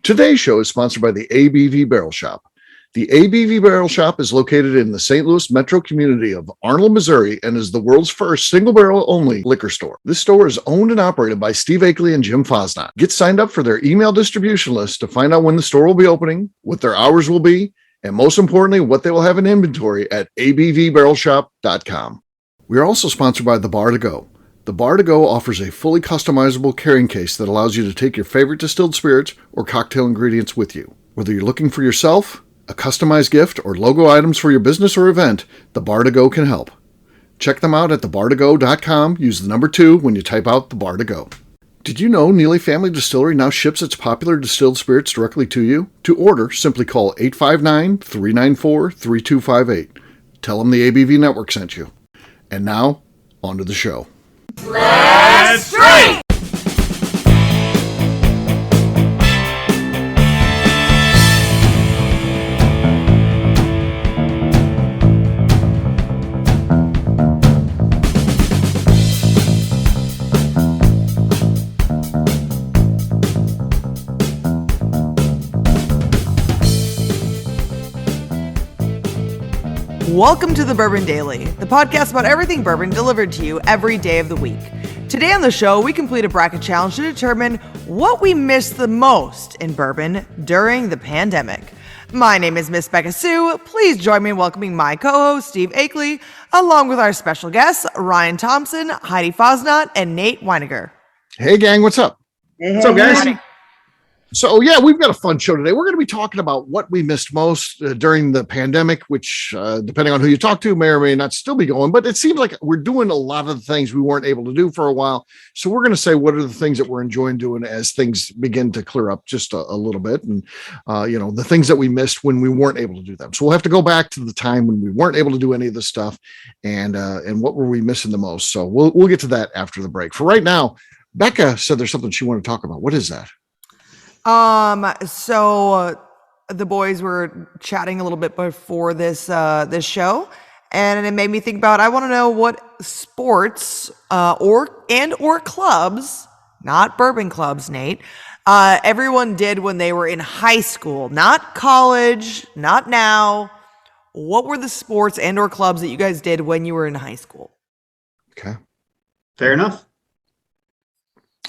Today's show is sponsored by the ABV Barrel Shop. The ABV Barrel Shop is located in the St. Louis metro community of Arnold, Missouri, and is the world's first single barrel only liquor store. This store is owned and operated by Steve Akeley and Jim Fosnot. Get signed up for their email distribution list to find out when the store will be opening, what their hours will be, and most importantly, what they will have in inventory at abvbarrelshop.com. We are also sponsored by The Bar to Go. The Bar to Go offers a fully customizable carrying case that allows you to take your favorite distilled spirits or cocktail ingredients with you. Whether you're looking for yourself, a customized gift, or logo items for your business or event, The Bar to Go can help. Check them out at thebartogo.com. Use the number 2 when you type out The Bar to Go. Did you know Neely Family Distillery now ships its popular distilled spirits directly to you? To order, simply call 859-394-3258. Tell them the ABV Network sent you. And now, on to the show. Let's drink! Welcome to the Bourbon Daily, the podcast about everything bourbon delivered to you every day of the week. Today on the show, we complete a bracket challenge to determine what we missed the most in bourbon during the pandemic. My name is Miss Beka Sue. Please join me in welcoming my co-host, Steve Akeley, along with our special guests, Ryan Thompson, Heidi Fosnot, and Nate Weiniger. Hey, gang, what's up? What's up, guys? Howdy. So, yeah, we've got a fun show today. We're going to be talking about what we missed most during the pandemic, which, depending on who you talk to, may or may not still be going. But it seems like we're doing a lot of the things we weren't able to do for a while. So we're going to say what are the things that we're enjoying doing as things begin to clear up just a little bit. And, the things that we missed when we weren't able to do them. So we'll have to go back to the time when we weren't able to do any of this stuff and what were we missing the most. So we'll get to that after the break. For right now, Beka said there's something she wanted to talk about. What is that? So the boys were chatting a little bit before this show, and it made me think about, I want to know what sports, or clubs, not bourbon clubs, Nate, everyone did when they were in high school, not college, not now. What were the sports and or clubs that you guys did when you were in high school? Okay. Fair enough.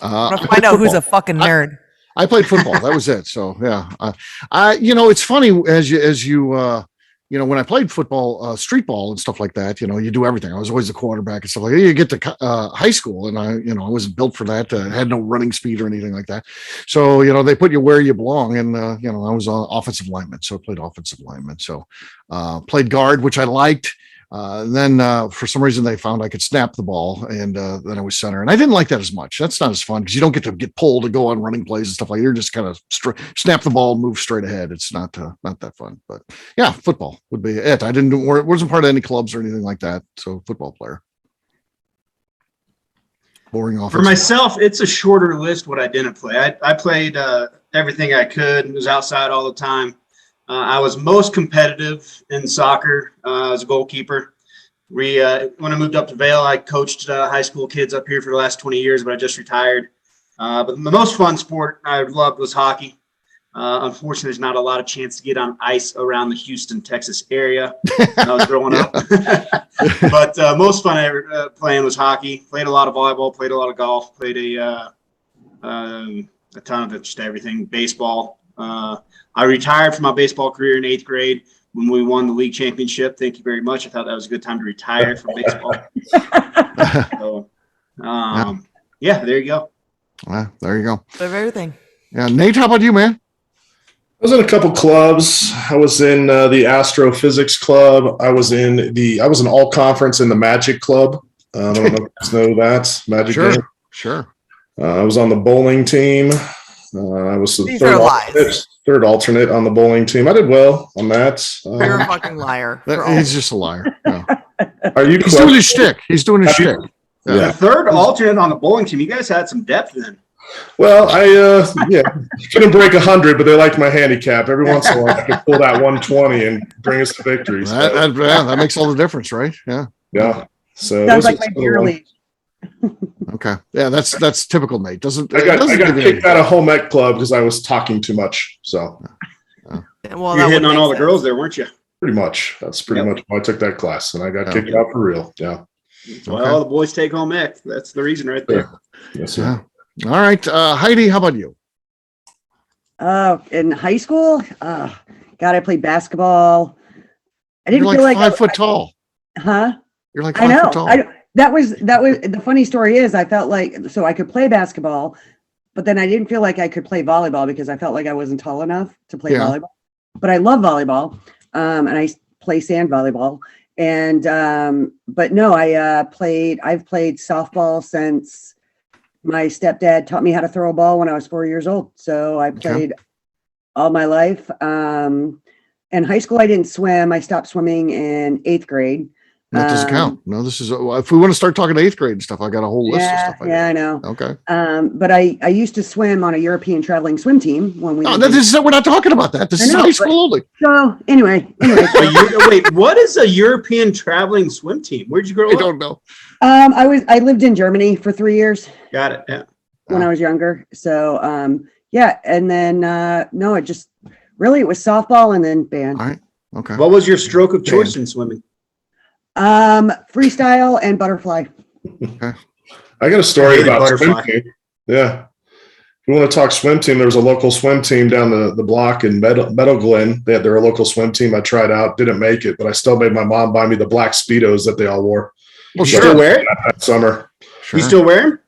I'm gonna find out who's a fucking nerd. I played football. That was it. So yeah, it's funny when I played football, street ball and stuff like that, you do everything. I was always a quarterback and stuff like that. You get to high school and I wasn't built for that. Had no running speed or anything like that. So, they put you where you belong. And, I was an offensive lineman. So I played offensive lineman. So played guard, which I liked. Then for some reason they found I could snap the ball, and then I was center, and I didn't like that as much. That's not as fun because you don't get to get pulled to go on running plays and stuff like that. You're just kind of snap the ball, move straight ahead. It's not that fun. But yeah, football would be it. I wasn't part of any clubs or anything like that. So football player. Boring offense. For myself, it's a shorter list what I didn't play. I played everything I could. Was outside all the time. I was most competitive in soccer as a goalkeeper. When I moved up to Vail, I coached high school kids up here for the last 20 years, but I just retired. But the most fun sport I loved was hockey. Unfortunately, there's not a lot of chance to get on ice around the Houston, Texas area when I was growing up. But most fun I ever playing was hockey. Played a lot of volleyball, played a lot of golf, played a ton of just everything, baseball. I retired from my baseball career in 8th grade when we won the league championship. Thank you very much. I thought that was a good time to retire from baseball. So, yeah, there you go. There you go. Of everything. Yeah, Nate, how about you, man? I was in a couple clubs. I was in the Astrophysics Club. I was an all conference in the Magic Club. I don't know if you guys know that. Magic game. Sure. I was on the bowling team. I was the third alternate on the bowling team. I did well on that. You're a fucking liar. He's just a liar. No. He's doing his shtick. He's doing his shtick. Yeah. The third alternate on the bowling team. You guys had some depth then. Well, I couldn't break 100, but they liked my handicap. Every once in a while, I could pull that 120 and bring us to victories. That makes all the difference, right? Yeah. Yeah. So sounds like my beer league. Okay. Yeah, that's typical, Nate. Doesn't I got doesn't give you kicked out of home ec club because I was talking too much. So Well, You're that hitting would on make all the sense. girls there, weren't you? pretty much that's pretty much why I took that class, and I got kicked out for real. Yeah. Well, the boys take home ec. That's the reason right there. Yes, sir. Yeah. All right. Heidi, how about you? In high school, God, I played basketball. I didn't You're feel like like 5 foot tall. huh? You're like I 5 foot know. tall. That was the funny story is I felt like so I could play basketball, but then I didn't feel like I could play volleyball because I felt like I wasn't tall enough to play volleyball. But I love volleyball, and I play sand volleyball. And but no, I've played softball since my stepdad taught me how to throw a ball when I was 4 years old. So I played all my life. In high school, I didn't swim. I stopped swimming in 8th grade. That doesn't count. No, this is if we want to start talking 8th grade and stuff, I got a whole list of stuff. I know. Okay. But I used to swim on a European traveling swim team when we. No, we're not talking about that. This is high school only. So anyway. Wait, what is a European traveling swim team? Where'd you grow up? I don't know. I lived in Germany for 3 years. Got it. Yeah. When I was younger. So and then no, it just really it was softball and then band. All right. Okay. What was your stroke of choice in swimming? Freestyle and butterfly. Okay. I got a story about butterfly. swim team. Yeah. If you want to talk swim team, there was a local swim team down the block in Meadow Glen. They had their local swim team. I tried out, didn't make it, but I still made my mom buy me the black Speedos that they all wore. Well, You still wear it? That summer. Sure. You still wear them?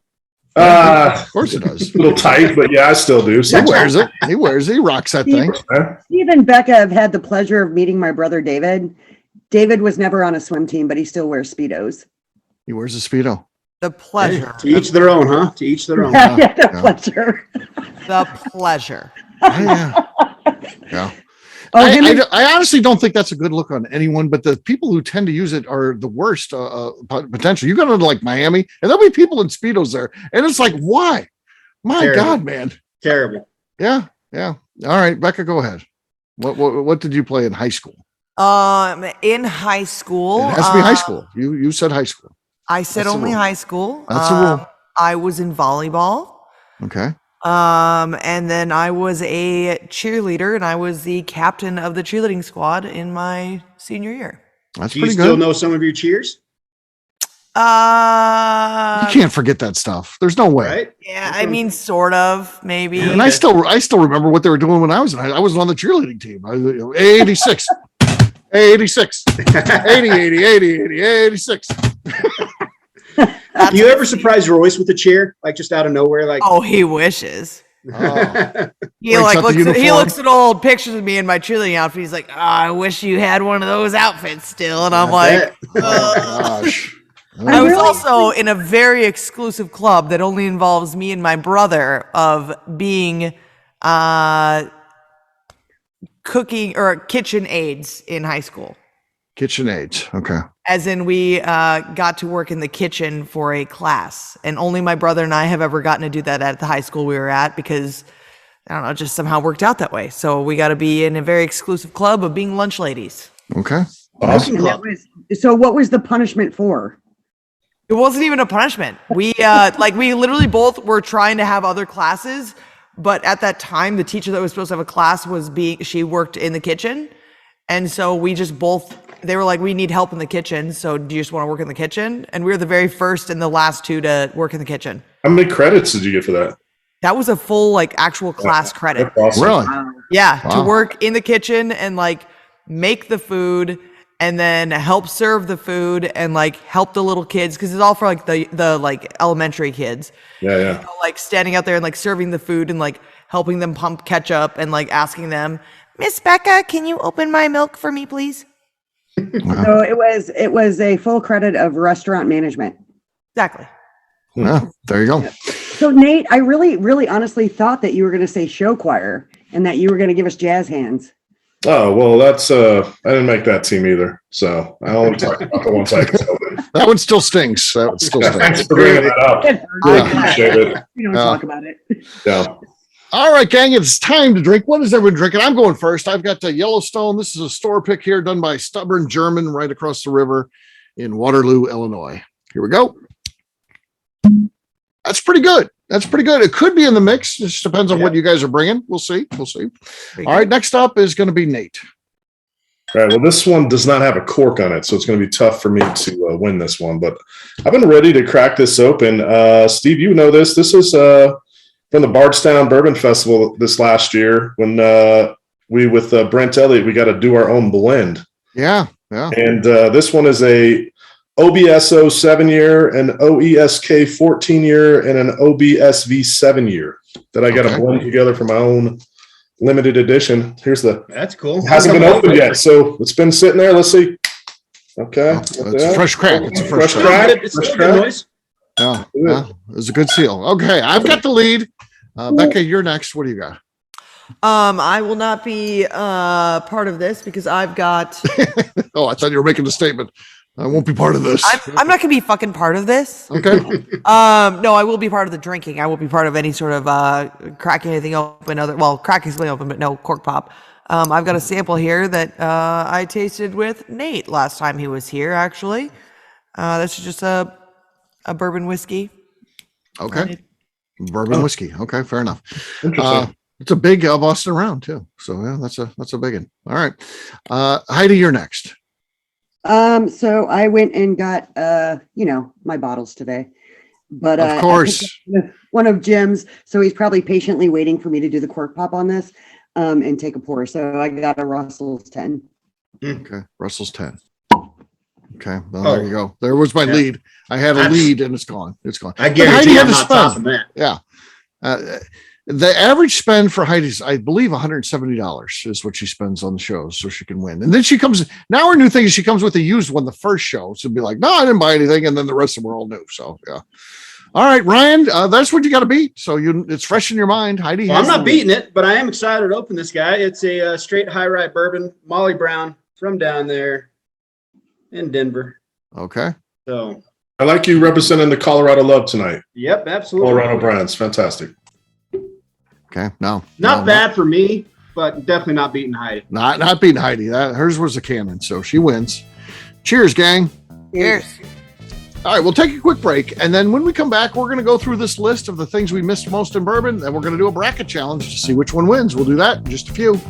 Of course it does. A little tight, but yeah, I still do. He wears it. He wears it. He rocks that thing. Steve and Beka have had the pleasure of meeting my brother David. David was never on a swim team, but he still wears Speedos. He wears a Speedo. The pleasure. To each their own, huh? To each their own. The pleasure. The pleasure. Yeah. Yeah. Oh, I honestly don't think that's a good look on anyone, but the people who tend to use it are the worst potential. You go to like Miami, and there'll be people in Speedos there, and it's like, why? My Terrible. God, man. Terrible. Yeah. All right, Beka, go ahead. What did you play in high school? In high school, It has to be high school. You said high school. I said That's the only rule. high school. That's the rule. I was in volleyball. Okay. And then I was a cheerleader, and I was the captain of the cheerleading squad in my senior year. That's Do you pretty still good. know some of your cheers? You can't forget that stuff. There's no way. Right? Yeah, I mean, sort of, maybe. And I still remember what they were doing when I was on the cheerleading team. A86, A86, 80, 80, 80, 80, 86. Do you ever surprise Royce with a cheer? Like just out of nowhere? Like, Oh, he wishes. Oh. He Breaks like out the looks. He uniform. looks at old pictures of me in my cheerleading outfit. He's like, I wish you had one of those outfits still. And I'm like, Oh, gosh. I was really- also in a very exclusive club that only involves me and my brother of being cooking or kitchen aides in high school. Kitchen aids. Okay. As in, we got to work in the kitchen for a class, and only my brother and I have ever gotten to do that at the high school we were at because, I don't know, it just somehow worked out that way. So we got to be in a very exclusive club of being lunch ladies. Okay. Awesome. And that was, so what was the punishment for? It wasn't even a punishment. We we literally both were trying to have other classes, but at that time, the teacher that was supposed to have a class she worked in the kitchen, and so we just both. They were like, we need help in the kitchen. So do you just want to work in the kitchen? And we were the very first and the last two to work in the kitchen. How many credits did you get for that? That was a full actual class credit. That's awesome. Really? Yeah. Wow. To work in the kitchen and make the food and then help serve the food and help the little kids. Cause it's all for the elementary kids. Yeah. So, standing out there and serving the food and helping them pump ketchup and asking them, Miss Beka, can you open my milk for me, please? So it was a full credit of restaurant management. Exactly. Yeah. There you go. So Nate, I really, really honestly thought that you were going to say show choir and that you were going to give us jazz hands. Oh, well, that's I didn't make that team either. So I only talked about the ones I could. That one still stinks. That one still Thanks stinks. for bringing that up. Really Yeah. appreciate it. We don't Yeah. talk about it. Yeah. All right, gang, it's time to drink. What is everyone drinking? I'm going first. I've got Yellowstone. This is a store pick here done by Stubborn German right across the river in Waterloo, Illinois. Here we go. That's pretty good. That's pretty good. It could be in the mix. It just depends on what you guys are bringing. We'll see. All right. Next up is going to be Nate. All right. Well, this one does not have a cork on it, so it's going to be tough for me to win this one. But I've been ready to crack this open. Steve, you know this. This is from the Bardstown Bourbon Festival this last year when we, with Brent Elliott, we got to do our own blend. Yeah. And this one is a OBSO 7-year, an OESK 14-year, and an OBSV 7-year that I got to blend together for my own limited edition. That's cool. It hasn't been opened yet, so it's been sitting there. Let's see. Okay. It's a fresh crack. It's a fresh crack. It's a good noise. Yeah. It was a good seal. Okay. I've got the lead. Beka, you're next. What do you got? I will not be part of this because I've got. Oh, I thought you were making a statement. I won't be part of this. I'm not gonna be fucking part of this. Okay. No, I will be part of the drinking. I will be part of any sort of cracking anything open. Cracking something open, but no cork pop. I've got a sample here that I tasted with Nate last time he was here. Actually, this is just a bourbon whiskey. Okay. Bourbon whiskey. Okay, fair enough. Interesting. It's a big Boston round too. So yeah, that's a big one. All right. Heidi, you're next. So I went and got my bottles today. But of course, one of Jim's, so he's probably patiently waiting for me to do the cork pop on this and take a pour. So I got a Russell's 10. Okay, Russell's 10. Okay, well, there you go. There was my lead. I had a lead and it's gone. I guarantee I'm not topping that. Yeah. The average spend for Heidi's, I believe, $170 is what she spends on the shows so she can win. And then she comes, now her new thing is she comes with a used one the first show. So be like, no, I didn't buy anything. And then the rest of them were all new. So, yeah. All right, Ryan, that's what you got to beat. So it's fresh in your mind. Heidi, I'm not beating it, but I am excited to open this guy. It's a straight high rye bourbon, Molly Brown from down there in Denver. Okay. So I like you representing the Colorado love tonight. Yep, absolutely. Colorado brands, fantastic. Okay, not bad for me, but definitely not beating Heidi. Not beating Heidi. Hers was a cannon, so she wins. Cheers, gang. Cheers. All right, we'll take a quick break, and then when we come back, we're going to go through this list of the things we missed most in bourbon, and we're going to do a bracket challenge to see which one wins. We'll do that in just a few.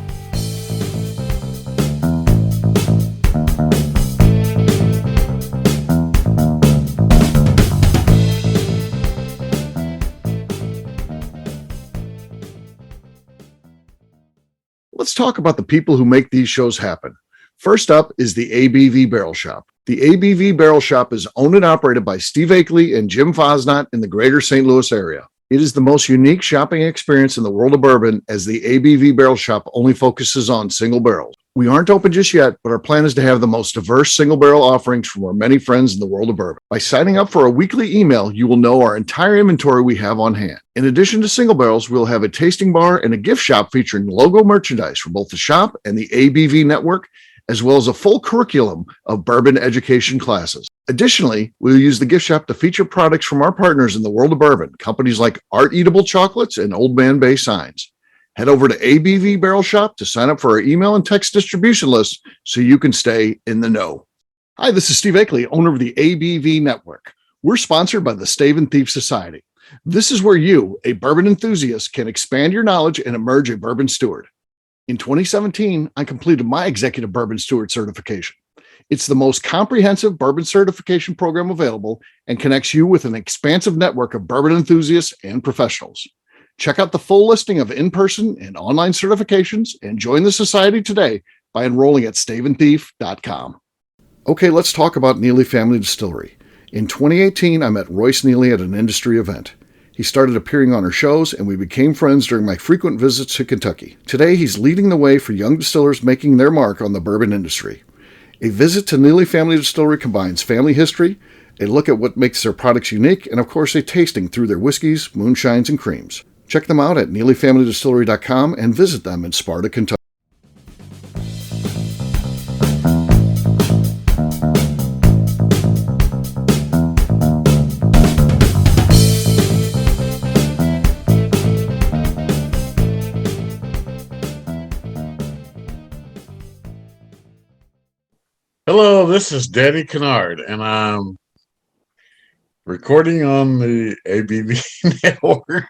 Let's talk about the people who make these shows happen. First up is the ABV Barrel Shop. The ABV Barrel Shop is owned and operated by Steve Akeley and Jim Fosnot in the greater St. Louis area. It is the most unique shopping experience in the world of bourbon, as the ABV Barrel Shop only focuses on single barrels. We aren't open just yet, but our plan is to have the most diverse single barrel offerings from our many friends in the world of bourbon. By signing up for a weekly email, you will know our entire inventory we have on hand. In addition to single barrels, we'll have a tasting bar and a gift shop featuring logo merchandise for both the shop and the ABV network, as well as a full curriculum of bourbon education classes. Additionally, we'll use the gift shop to feature products from our partners in the world of bourbon, companies like Art Eatable Chocolates and Old Man Bay Signs. Head over to ABV Barrel Shop to sign up for our email and text distribution list so you can stay in the know. Hi, this is Steve Akeley, owner of the ABV Network. We're sponsored by the Stave and Thief Society. This is where you, a bourbon enthusiast, can expand your knowledge and emerge a bourbon steward. In 2017, I completed my Executive Bourbon Steward certification. It's the most comprehensive bourbon certification program available and connects you with an expansive network of bourbon enthusiasts and professionals. Check out the full listing of in-person and online certifications and join the society today by enrolling at staveandthief.com. Okay, let's talk about Neely Family Distillery. In 2018, I met Royce Neely at an industry event. He started appearing on our shows, and we became friends during my frequent visits to Kentucky. Today, he's leading the way for young distillers making their mark on the bourbon industry. A visit to Neely Family Distillery combines family history, a look at what makes their products unique, and of course a tasting through their whiskeys, moonshines, and creams. Check them out at NeelyFamilyDistillery.com and visit them in Sparta, Kentucky. Hello, this is Daddy Kennard, and Recording on the ABV network.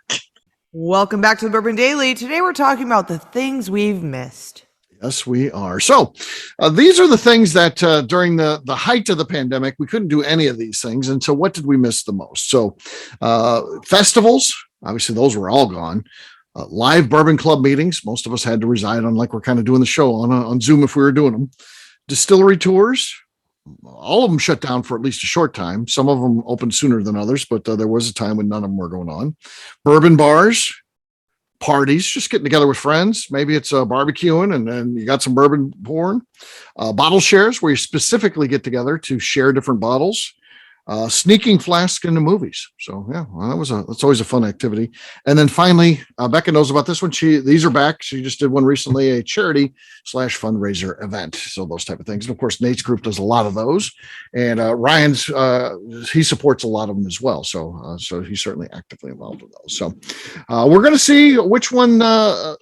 Welcome back to the Bourbon Daily. Today we're talking about the things we've missed. Yes, we are. So these are the things that during the height of the pandemic, we couldn't do any of these things. And so what did we miss the most? So festivals, obviously those were all gone. Live bourbon club meetings. Most of us had to reside on, like we're kind of doing the show on Zoom if we were doing them. Distillery tours. All of them shut down for at least a short time. Some of them opened sooner than others, but there was a time when none of them were going on. Bourbon bars, parties, just getting together with friends. Maybe it's barbecuing and then you got some bourbon pouring. Bottle shares, where you specifically get together to share different bottles. Sneaking flask into movies. So yeah, well, that's always a fun activity. And then finally, Beka knows about this one. These are back. She just did one recently, a charity / fundraiser event. So those type of things. And of course, Nate's group does a lot of those. And Ryan's, he supports a lot of them as well. So he's certainly actively involved with those. So we're going to see which one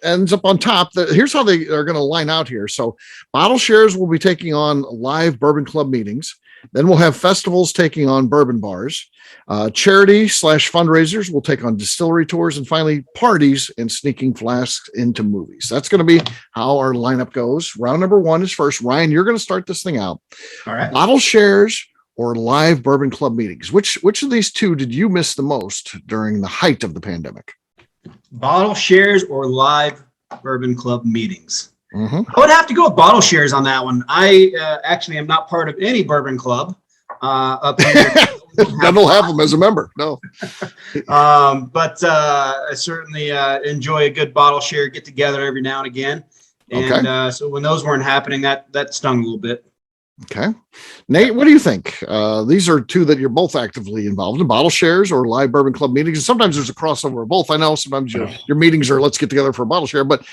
ends up on top. Here's how they are going to line out here. So bottle shares will be taking on live bourbon club meetings. Then we'll have festivals taking on bourbon bars. Charity / fundraisers will take on distillery tours. And finally, parties and sneaking flasks into movies. That's going to be how our lineup goes. Round number one is first. Ryan, you're going to start this thing out. All right. Bottle shares or live bourbon club meetings. Which of these two did you miss the most during the height of the pandemic? Bottle shares or live bourbon club meetings. Mm-hmm. I would have to go with bottle shares on that one. I actually am not part of any bourbon club up here. I don't have them as a member. No. But I certainly enjoy a good bottle share get together every now and again. And Okay. So when those weren't happening, that stung a little bit. Okay. Nate, what do you think? These are two that you're both actively involved in, bottle shares or live bourbon club meetings. And sometimes there's a crossover of both. I know sometimes your meetings are let's get together for a bottle share, but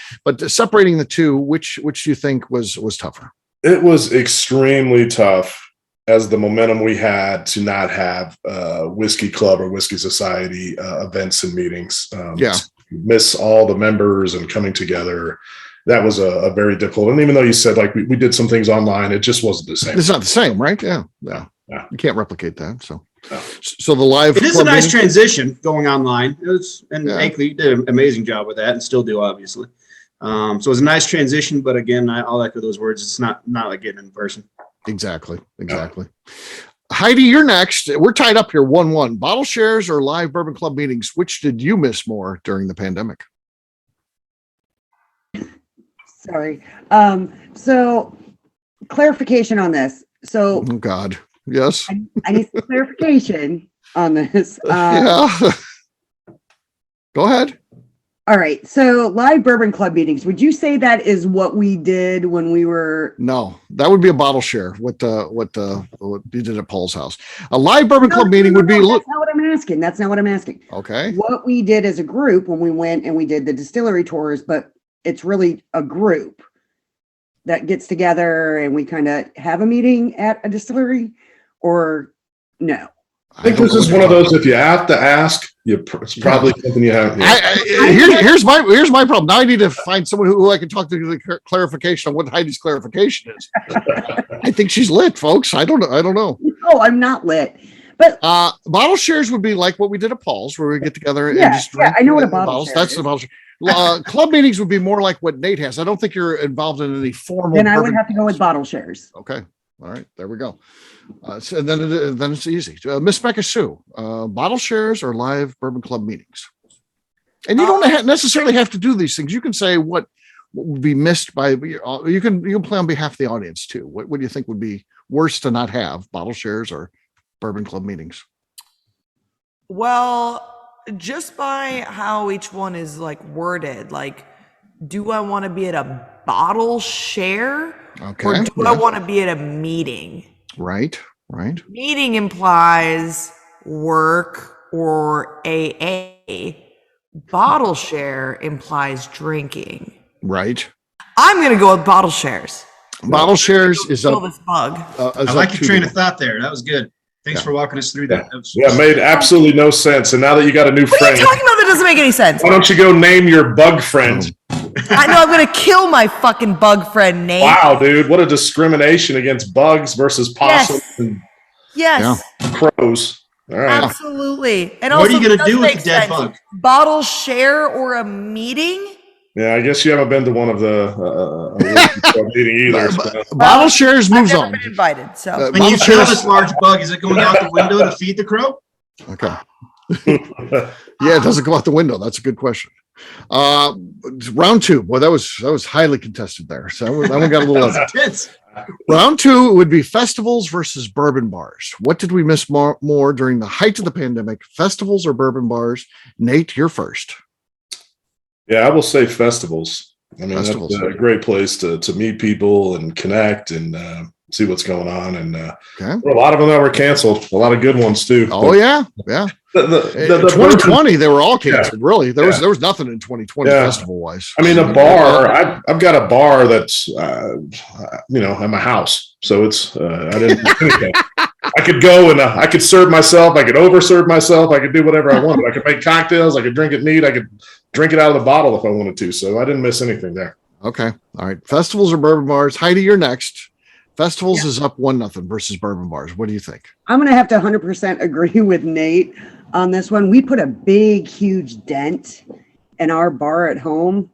separating the two, which do you think was tougher? It was extremely tough as the momentum we had to not have whiskey club or whiskey society events and meetings. Yeah. Miss all the members and coming together. That was a very difficult. And even though you said like we did some things online, it just wasn't the same. It's not the same, right? Yeah. You can't replicate that. So the live. It is a club nice meeting- transition going online. Akeley did an amazing job with that and still do, obviously. So it was a nice transition, but again, I'll echo those words. It's not like getting in person. Exactly. Heidi, you're next. We're tied up here 1-1. Bottle shares or live bourbon club meetings. Which did you miss more during the pandemic? Sorry. So clarification on this. So Oh God. Yes. I need some clarification on this. Yeah. Go ahead. All right. So live bourbon club meetings, would you say that is what we did when we were? No, that would be a bottle share. What you did at Paul's house. A live bourbon club meeting would be. That's not what I'm asking. That's not what I'm asking. Okay. What we did as a group when we went and we did the distillery tours, but it's really a group that gets together and we kind of have a meeting at a distillery, or no? I think this is one of those, if you have to ask, it's probably something you have. Here's my problem. Now I need to find someone who I can talk to the clarification on what Heidi's clarification is. I think she's lit, folks. I don't know. No, I'm not lit. But bottle shares would be like what we did at Paul's, where we get together and just drink. I know what a bottle share That's is. the bottle share. Club meetings would be more like what Nate has. I don't think you're involved in any formal. Then I would have to go with bottle shares. Okay. All right. There we go. So then it's easy. Miss Beka Sue, bottle shares or live bourbon club meetings? And you don't necessarily have to do these things. You can say what would be missed by. You can play on behalf of the audience too. What do you think would be worse to not have, bottle shares or bourbon club meetings? Well, just by how each one is like worded, like, do I want to be at a bottle share? Okay. Or do I want to be at a meeting? Right. Meeting implies work or AA. Bottle share implies drinking. Right. I'm going to go with bottle shares. Bottle shares is Kill up. this bug. I like your train of thought there. That was good. Thanks for walking us through that. Yeah, made absolutely no sense. And now that you got a new What are friend, you talking about? That doesn't make any sense. why don't you go name your bug friend? I know I'm going to kill my fucking bug friend, Nate. Wow, dude, what a discrimination against bugs versus possums and Yes. crows. All right. Absolutely. And What also, are you going to it does do with make the dead sense. bug? Bottle share or a meeting? Yeah, I guess you haven't been to one of the meeting either. So. Bottle shares I've moves never on. been invited, so. Uh, When you Bottle kill shares- this large bug, is it going out the window to feed the crow? Okay. Yeah, it doesn't go out the window. That's a good question. Round two. Boy, that was highly contested there. So that one got a little ugly. Intense. Round two would be festivals versus bourbon bars. What did we miss more during the height of the pandemic? Festivals or bourbon bars? Nate, you're first. Yeah, I will say festivals. I mean, Festivals. that's a great place to meet people and connect and see what's going on. And Okay. there were a lot of them that were canceled. A lot of good ones too. Oh yeah, yeah. The 2020, they were all canceled. Really, there Yeah. was nothing in 2020 Yeah. festival wise. I mean, a bar. I've got a bar that's at my house, so it's I didn't do anything. I could go and I could serve myself. I could overserve myself. I could do whatever I wanted. I could make cocktails. I could drink it neat. I could drink it out of the bottle if I wanted to. So I didn't miss anything there. Okay, all right. Festivals or bourbon bars? Heidi, you're next. Festivals is up 1-0 versus bourbon bars. What do you think? I'm going to have to 100% agree with Nate on this one. We put a big, huge dent in our bar at home.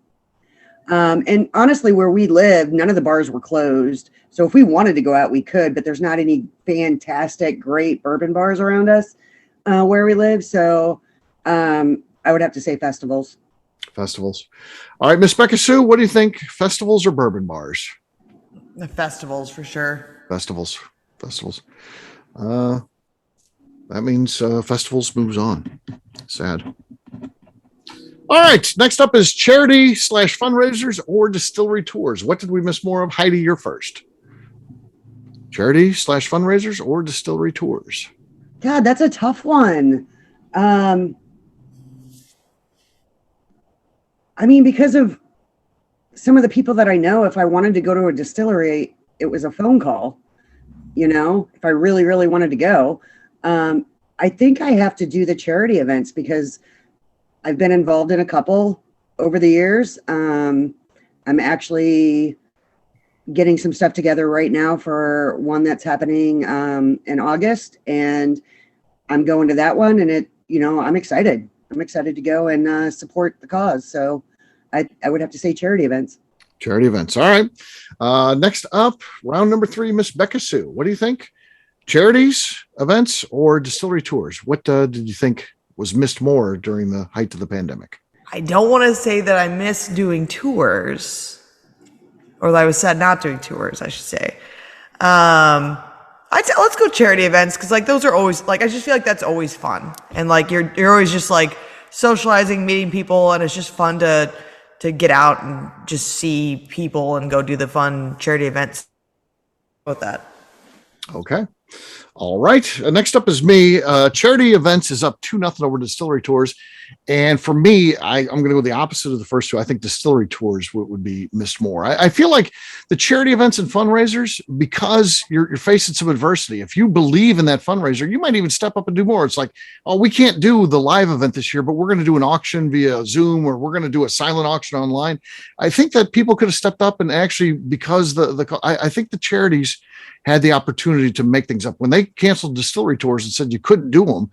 And honestly, where we live, none of the bars were closed. So if we wanted to go out, we could, but there's not any fantastic, great bourbon bars around us where we live. So I would have to say festivals. Festivals. All right, Miss Beka Sue, what do you think? Festivals or bourbon bars? The festivals for sure. Festivals. That means festivals moves on. Sad. All right. Next up is charity / fundraisers or distillery tours. What did we miss more of? Heidi, you're first. Charity / fundraisers or distillery tours? God, that's a tough one. I mean, because of some of the people that I know, if I wanted to go to a distillery, it was a phone call, if I really, really wanted to go. I think I have to do the charity events because I've been involved in a couple over the years. I'm actually getting some stuff together right now for one that's happening in August, and I'm going to that one, and I'm excited. I'm excited to go and support the cause. So I would have to say charity events. Charity events. All right. Next up, round number 3, Miss Beka Sue. What do you think? Charities, events, or distillery tours? What did you think was missed more during the height of the pandemic? I don't want to say that I miss doing tours, or that I was sad not doing tours, I should say. Let's go charity events because those are always I just feel like that's always fun, and you're always just socializing, meeting people, and it's just fun to get out and just see people and go do the fun charity events with that. Okay. All right. Next up is me. Charity events is up 2-0 over distillery tours. And for me, I'm going to go the opposite of the first two. I think distillery tours would be missed more. I feel like the charity events and fundraisers, because you're facing some adversity. If you believe in that fundraiser, you might even step up and do more. It's like, oh, we can't do the live event this year, but we're going to do an auction via Zoom, or we're going to do a silent auction online. I think that people could have stepped up and actually, because I think the charities had the opportunity to make things up. When they canceled distillery tours and said you couldn't do them,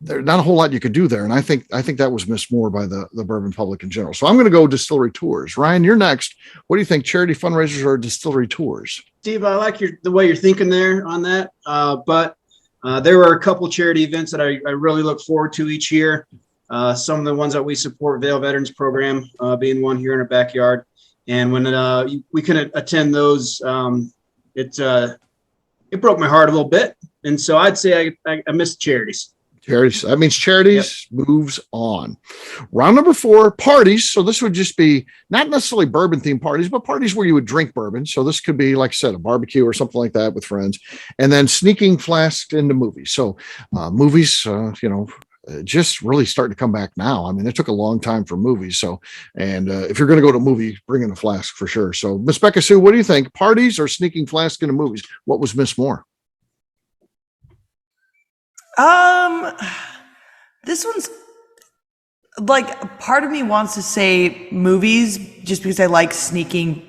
there's not a whole lot you could do there. And I think that was missed more by the bourbon public in general. So I'm going to go distillery tours. Ryan, you're next. What do you think? Charity fundraisers or distillery tours? Steve, I like the way you're thinking there on that. But there are a couple charity events that I really look forward to each year. Some of the ones that we support, Vail Veterans Program being one here in our backyard. And when we couldn't attend those, it broke my heart a little bit. And so I'd say I missed charities. Charities. That means charities moves on. Round number 4, parties. So this would just be not necessarily bourbon themed parties, but parties where you would drink bourbon. So this could be, like I said, a barbecue or something like that with friends. And then sneaking flasks into movies. So movies, just really starting to come back now. I mean, it took a long time for movies. So, and if you're going to go to a movie, bring in a flask for sure. So Miss Beka Sue, what do you think? Parties or sneaking flask into movies? What was missed more? This one's part of me wants to say movies just because I like sneaking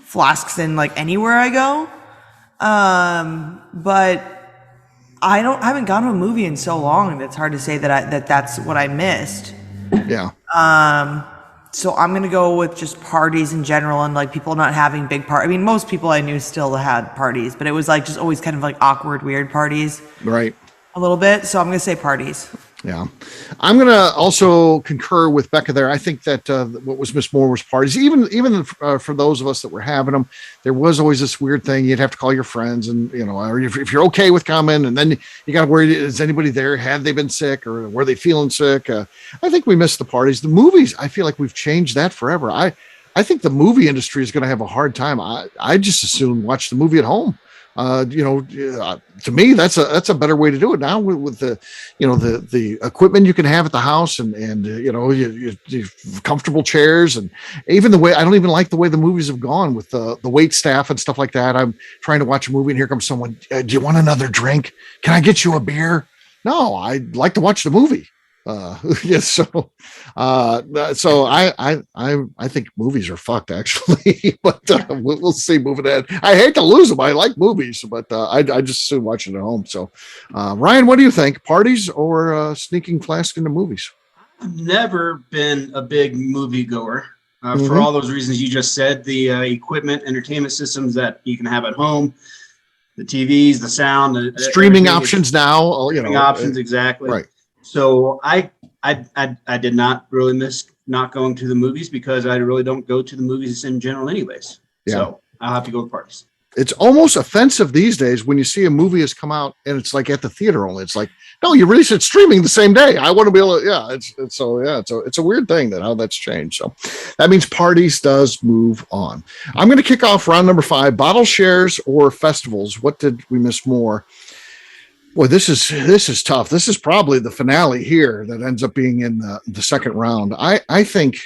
flasks in anywhere I go. But I haven't gone to a movie in so long that it's hard to say that's what I missed. Yeah. So I'm gonna go with just parties in general and like people not having big parties. I mean, most people I knew still had parties, but it was like just always kind of like awkward, weird parties. Right. A little bit. So I'm gonna say parties. Yeah. I'm going to also concur with Beka there. I think that what was missed more was parties. Even for those of us that were having them, there was always this weird thing. You'd have to call your friends and, or if you're okay with coming, and then you got to worry, is anybody there? Had they been sick or were they feeling sick? I think we missed the parties. The movies, I feel like we've changed that forever. I think the movie industry is going to have a hard time. I just as soon watch the movie at home. To me, that's a better way to do it now with the, the equipment you can have at the house and you comfortable chairs, and even the way, I don't even like the way the movies have gone with the wait staff and stuff like that. I'm trying to watch a movie and here comes someone. Do you want another drink? Can I get you a beer? No, I'd like to watch the movie. Yes. So I think movies are fucked actually, but we'll see moving ahead. I hate to lose them. I like movies, but I just assume watching at home. So, Ryan, what do you think? Parties or sneaking flask into movies? I've never been a big movie goer for all those reasons you just said. The equipment, entertainment systems that you can have at home, the TVs, the sound, streaming options now. Streaming options, exactly. Right. So I did not really miss not going to the movies because I really don't go to the movies in general anyways. Yeah. So I'll have to go with parties. It's almost offensive these days when you see a movie has come out and it's like at the theater only. It's like, no, you release it streaming the same day. I want to be able to, it's a weird thing that how that's changed. So that means parties does move on. I'm going to kick off round number 5, bottle shares or festivals. What did we miss more? Boy, this is tough. This is probably the finale here that ends up being in the second round. I think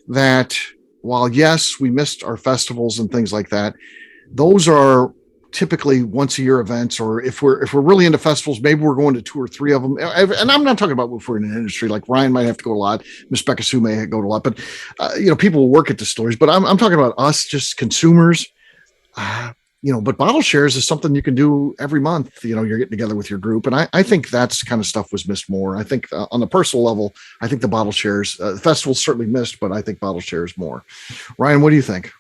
that while yes, we missed our festivals and things like that, those are typically once a year events, or if we're really into festivals, maybe we're going to 2 or 3 of them. And I'm not talking about if we're in an industry like Ryan might have to go to a lot, Miss Beka Sue may go to a lot, but people will work at distilleries. But I'm talking about us, just consumers. But bottle shares is something you can do every month. You're getting together with your group. And I think that's kind of stuff was missed more. I think on the personal level, I think the bottle shares, festivals certainly missed, but I think bottle shares more. Ryan, what do you think?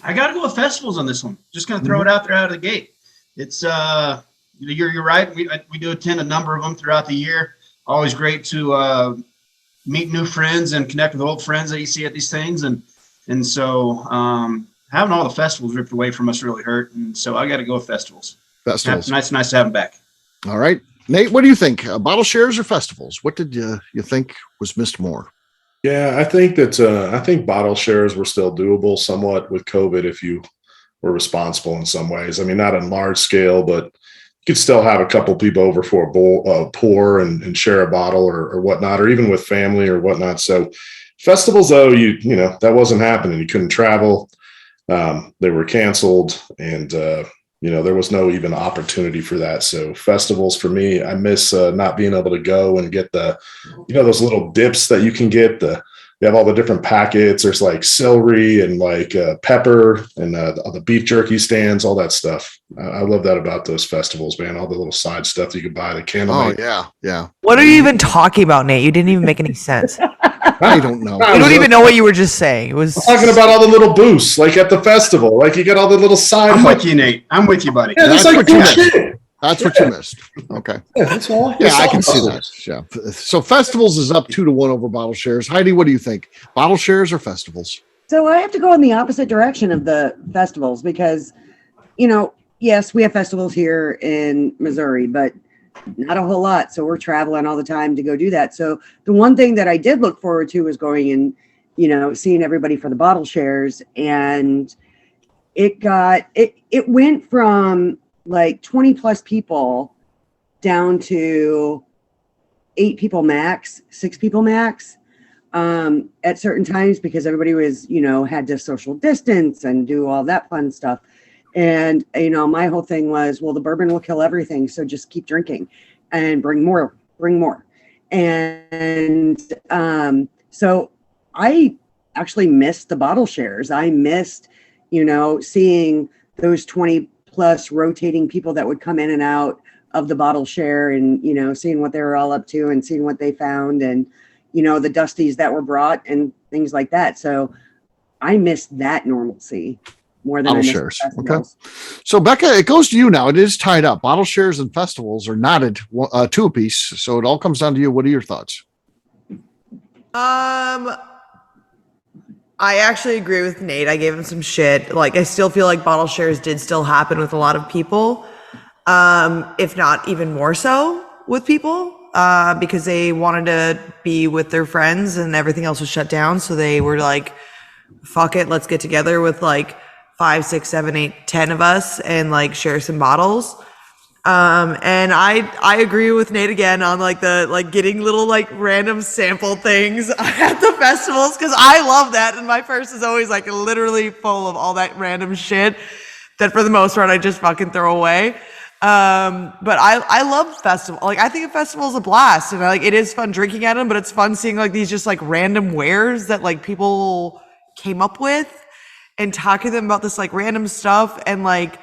I got to go with festivals on this one. Just going to throw it out there out of the gate. It's, you're right. We do attend a number of them throughout the year. Always great to meet new friends and connect with old friends that you see at these things. And so, having all the festivals ripped away from us really hurt, and so I got to go with festivals. Festivals. Nice to have them back. All right, Nate, what do you think? Bottle shares or festivals? What did you think was missed more? Yeah, I think bottle shares were still doable somewhat with COVID if you were responsible in some ways. I mean, not on large scale, but you could still have a couple people over for a pour and share a bottle or whatnot, or even with family or whatnot. So festivals, though, that wasn't happening. You couldn't travel. They were canceled, and there was no even opportunity for that. So festivals for me, I miss not being able to go and get the, those little dips that you can get. You have all the different packets. There's like celery and like pepper and the beef jerky stands, all that stuff. I love that about those festivals, man. All the little side stuff you could buy, the candlelight. Oh yeah. What are you even talking about, Nate? You didn't even make any sense. I don't know. You don't even know what you were just saying. It was I'm talking about all the little booths, like at the festival. Like you get all the little side. I'm with you, Nate. I'm with you, buddy. Yeah, that's like shit. That's what you missed. Okay. Yeah, that's all. Yeah, I can see that. Yeah. So festivals is up 2-1 over bottle shares. Heidi, what do you think? Bottle shares or festivals? So I have to go in the opposite direction of the festivals because, yes, we have festivals here in Missouri, but not a whole lot. So we're traveling all the time to go do that. So the one thing that I did look forward to was going and, seeing everybody for the bottle shares. And it went from like 20 plus people down to 8 people max, 6 people max at certain times because everybody was, had to social distance and do all that fun stuff. And, my whole thing was, well, the bourbon will kill everything. So just keep drinking and bring more. And so I actually missed the bottle shares. I missed, seeing those 20 plus rotating people that would come in and out of the bottle share, and seeing what they were all up to and seeing what they found, and the dusties that were brought and things like that. So I missed that normalcy more than Bottle I missed shares. the festivals. Okay. So Beka, it goes to you now. It is tied up. Bottle shares and festivals are knotted two apiece. So it all comes down to you. What are your thoughts? I actually agree with Nate. I gave him some shit. Like, I still feel like bottle shares did still happen with a lot of people. If not even more so with people, because they wanted to be with their friends and everything else was shut down. So they were like, fuck it, let's get together with like 5, 6, 7, 8, 10 of us and like share some bottles. And I agree with Nate again on like getting little like random sample things at the festivals, because I love that. And my purse is always like literally full of all that random shit that for the most part I just fucking throw away. But I love festival. Like, I think a festival is a blast, and it is fun drinking at them, but it's fun seeing like these just like random wares that like people came up with and talking to them about this like random stuff, and like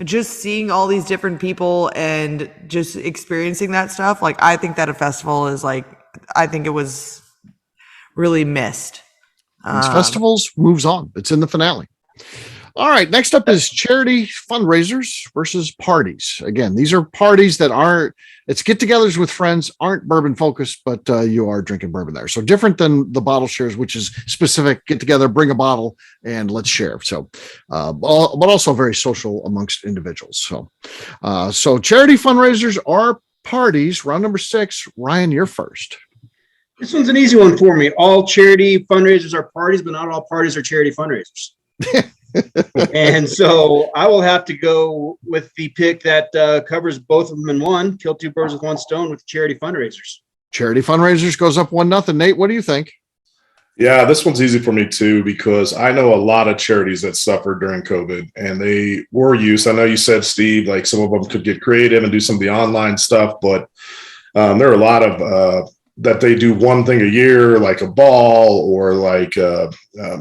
just seeing all these different people and just experiencing that stuff. Like, I think that a festival is like, I think it was really missed. These festivals moves on. It's in the finale. All right. Next up is charity fundraisers versus parties. Again, these are parties that it's get-togethers with friends, aren't bourbon focused, but you are drinking bourbon there. So different than the bottle shares, which is specific, get together, bring a bottle and let's share. So, but also very social amongst individuals. So charity fundraisers are parties. Round number 6, Ryan, you're first. This one's an easy one for me. All charity fundraisers are parties, but not all parties are charity fundraisers. And so I will have to go with the pick that covers both of them in one. Kill two birds with one stone with charity fundraisers. Charity fundraisers goes up 1-0. Nate, what do you think? Yeah, this one's easy for me too, because I know a lot of charities that suffered during COVID, and they were used. I know you said, Steve, like some of them could get creative and do some of the online stuff, but there are a lot of that they do one thing a year, like a ball or like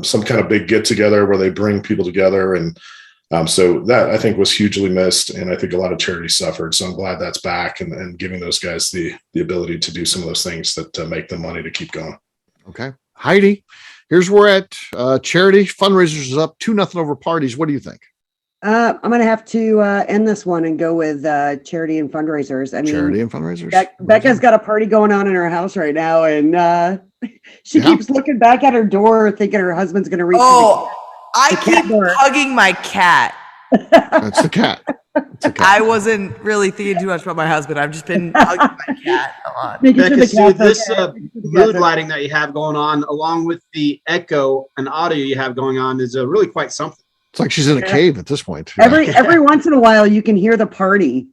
some kind of big get together where they bring people together. And so that I think was hugely missed. And I think a lot of charities suffered. So I'm glad that's back and giving those guys the ability to do some of those things that make them money to keep going. Okay. Heidi, here's where we're at. Charity fundraisers is up 2-0 over parties. What do you think? I'm going to have to end this one and go with charity and fundraisers. I mean, charity and fundraisers. Beka's got a party going on in her house right now, and she keeps looking back at her door thinking her husband's going to reach. I keep hugging my cat. That's the cat. I wasn't really thinking too much about my husband. I've just been hugging my cat a lot. This mood lighting that you have going on, along with the echo and audio you have going on, is really quite something. It's like she's in a cave at this point. Every once in a while, you can hear the party.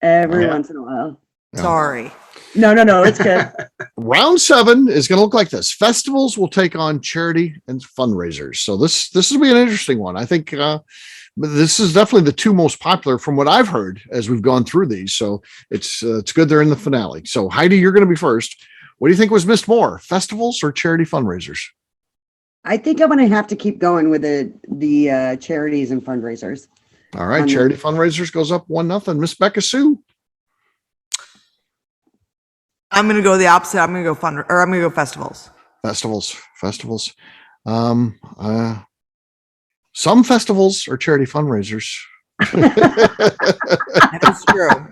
Once in a while. Yeah. Sorry. No, it's good. Round 7 is going to look like this. Festivals will take on charity and fundraisers. So this will be an interesting one. I think this is definitely the two most popular from what I've heard as we've gone through these. So it's good they're in the finale. So Heidi, you're going to be first. What do you think was missed more, festivals or charity fundraisers? I think I'm going to have to keep going with the charities and fundraisers. All right, charity fundraisers goes up 1-0. Miss Beka Sue. I'm going to go the opposite. I'm going to go festivals. Festivals. Some festivals are charity fundraisers. That is true.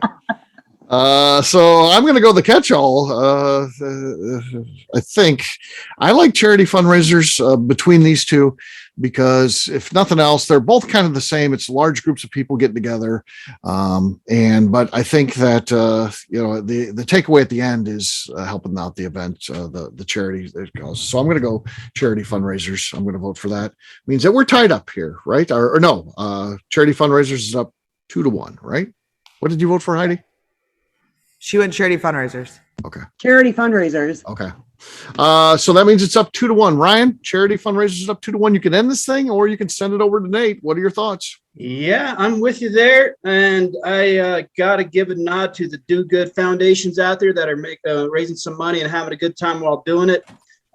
So I'm going to go the catch-all. I think I like charity fundraisers between these two, because if nothing else, they're both kind of the same. It's large groups of people getting together. But I think that, the takeaway at the end is helping out the event, the charity that goes. So I'm going to go charity fundraisers. I'm going to vote for that. Means that we're tied up here, right? Or no, charity fundraisers is up 2-1, right? What did you vote for, Heidi? She went charity fundraisers. Okay. Charity fundraisers. Okay. So that means it's up 2-1. Ryan, charity fundraisers is up 2-1. You can end this thing, or you can send it over to Nate. What are your thoughts? Yeah, I'm with you there. And I got to give a nod to the Do Good foundations out there that are raising some money and having a good time while doing it.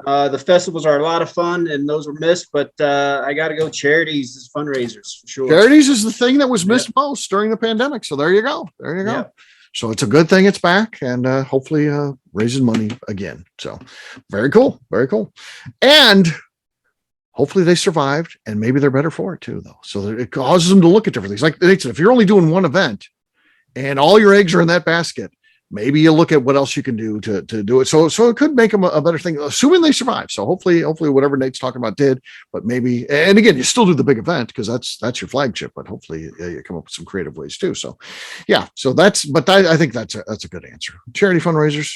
The festivals are a lot of fun, and those were missed. But I got to go charities as fundraisers for sure. Charities is the thing that was missed most during the pandemic. So there you go. There you go. Yeah. So it's a good thing it's back, and hopefully raising money again. So very cool. Very cool. And hopefully they survived, and maybe they're better for it too, though. So that it causes them to look at different things. Like Nate said, if you're only doing one event and all your eggs are in that basket, maybe you look at what else you can do to do it. So it could make them a better thing, assuming they survive. So hopefully whatever Nate's talking about did, but maybe, and again, you still do the big event because that's your flagship, but hopefully you come up with some creative ways too. So yeah, so I think that's a good answer. Charity fundraisers,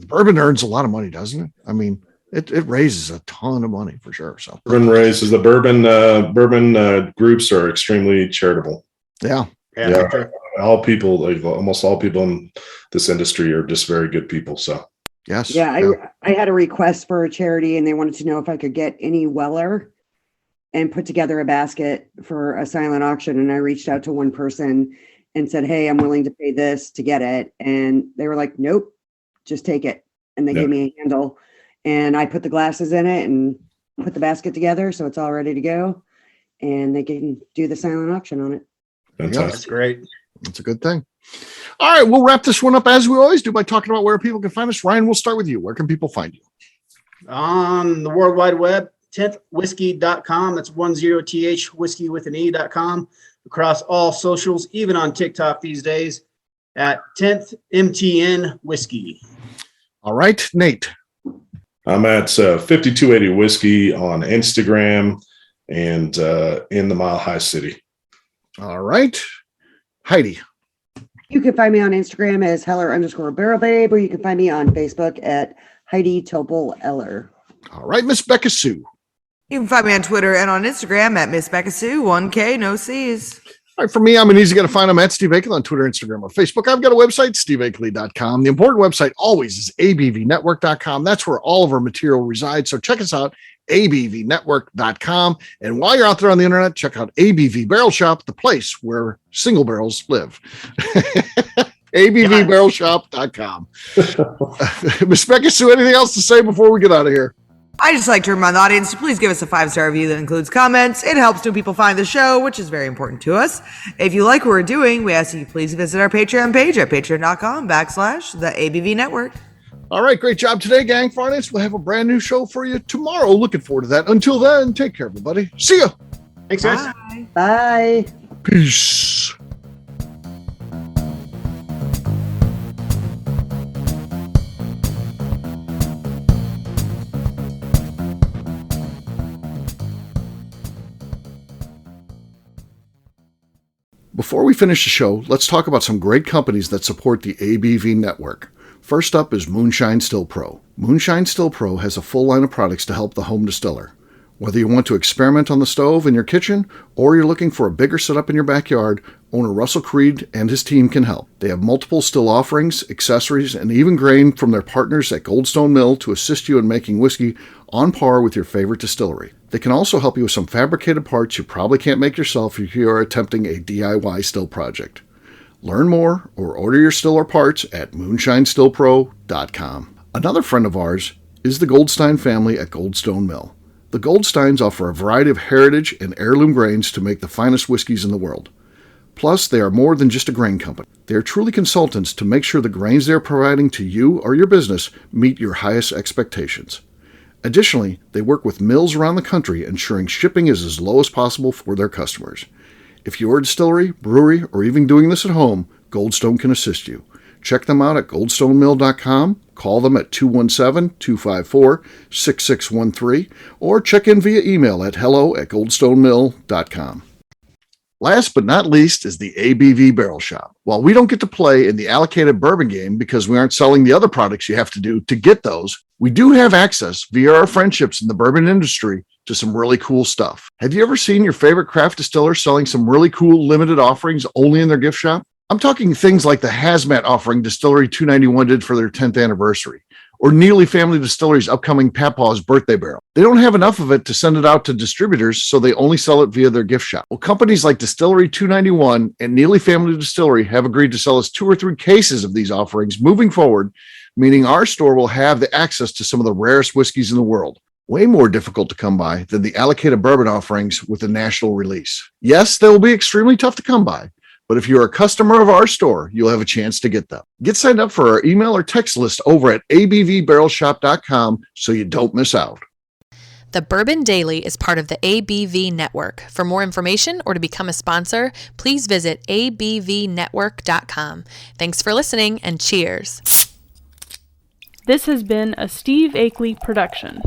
Bourbon earns a lot of money, doesn't it? I mean, it raises a ton of money for sure. So Bourbon raises the bourbon groups are extremely charitable. Yeah. All people, like almost all people in this industry are just very good people. So yes. Yeah. I had a request for a charity and they wanted to know if I could get any Weller and put together a basket for a silent auction. And I reached out to one person and said, hey, I'm willing to pay this to get it. And they were like, nope, just take it. And they gave me a handle and I put the glasses in it and put the basket together. So it's all ready to go and they can do the silent auction on it. fantastic. That's great. That's a good thing. All right, we'll wrap this one up as we always do by talking about where people can find us. Ryan, we'll start with you. Where can people find you? On the World Wide Web, 10thwhiskey.com. That's 10th whiskey with an E.com. Across all socials, even on TikTok these days, at 10th MTN Whiskey. All right, Nate. I'm at 5280 Whiskey on Instagram and in the Mile High City. All right, Heidi. You can find me on Instagram as Heller_BarrelBabe, or you can find me on Facebook at Heidi Topol Eller. All right, Miss Beka Sue. You can find me on Twitter and on Instagram at Miss Beka Sue, 1K, no C's. All right, for me, I'm an easy guy to find. I'm at Steve Akeley on Twitter, Instagram, or Facebook. I've got a website, steveakeley.com. The important website always is abvnetwork.com. That's where all of our material resides. So check us out, abvnetwork.com. And while you're out there on the internet, check out ABV Barrel Shop, the place where single barrels live. abvbarrelshop.com. Miss Beka Sue, anything else to say before we get out of here? I just like to remind the audience to please give us a 5-star review that includes comments. It helps new people find the show, which is very important to us. If you like what we're doing, we ask that you please visit our Patreon page at patreon.com/the ABV Network. All right, great job today, gang. Finance, we'll have a brand new show for you tomorrow. Looking forward to that. Until then, take care, everybody. See ya. Thanks, guys. Bye. Bye. Peace. Before we finish the show, let's talk about some great companies that support the ABV network. First up is Moonshine Still Pro. Moonshine Still Pro has a full line of products to help the home distiller. Whether you want to experiment on the stove in your kitchen or you're looking for a bigger setup in your backyard, owner Russell Creed and his team can help. They have multiple still offerings, accessories, and even grain from their partners at Goldstone Mill to assist you in making whiskey on par with your favorite distillery. They can also help you with some fabricated parts you probably can't make yourself if you are attempting a DIY still project. Learn more or order your still or parts at moonshinestillpro.com. Another friend of ours is the Goldstein family at Goldstone Mill. The Goldsteins offer a variety of heritage and heirloom grains to make the finest whiskeys in the world. Plus, they are more than just a grain company. They are truly consultants to make sure the grains they are providing to you or your business meet your highest expectations. Additionally, they work with mills around the country, ensuring shipping is as low as possible for their customers. If you're a distillery, brewery, or even doing this at home, Goldstone can assist you. Check them out at goldstonemill.com, call them at 217-254-6613, or check in via email at hello@goldstonemill.com. Last but not least is the ABV Barrel Shop. While we don't get to play in the allocated bourbon game because we aren't selling the other products you have to do to get those, we do have access via our friendships in the bourbon industry to some really cool stuff. Have you ever seen your favorite craft distiller selling some really cool limited offerings only in their gift shop? I'm talking things like the hazmat offering Distillery 291 did for their 10th anniversary, or Neely Family Distillery's upcoming Papaw's birthday barrel. They don't have enough of it to send it out to distributors, so they only sell it via their gift shop. Well, companies like Distillery 291 and Neely Family Distillery have agreed to sell us 2 or 3 cases of these offerings moving forward, meaning our store will have the access to some of the rarest whiskeys in the world. Way more difficult to come by than the allocated bourbon offerings with the national release. Yes, they will be extremely tough to come by, but if you're a customer of our store, you'll have a chance to get them. Get signed up for our email or text list over at abvbarrelshop.com so you don't miss out. The Bourbon Daily is part of the ABV Network. For more information or to become a sponsor, please visit abvnetwork.com. Thanks for listening and cheers. This has been a Steve Akeley production.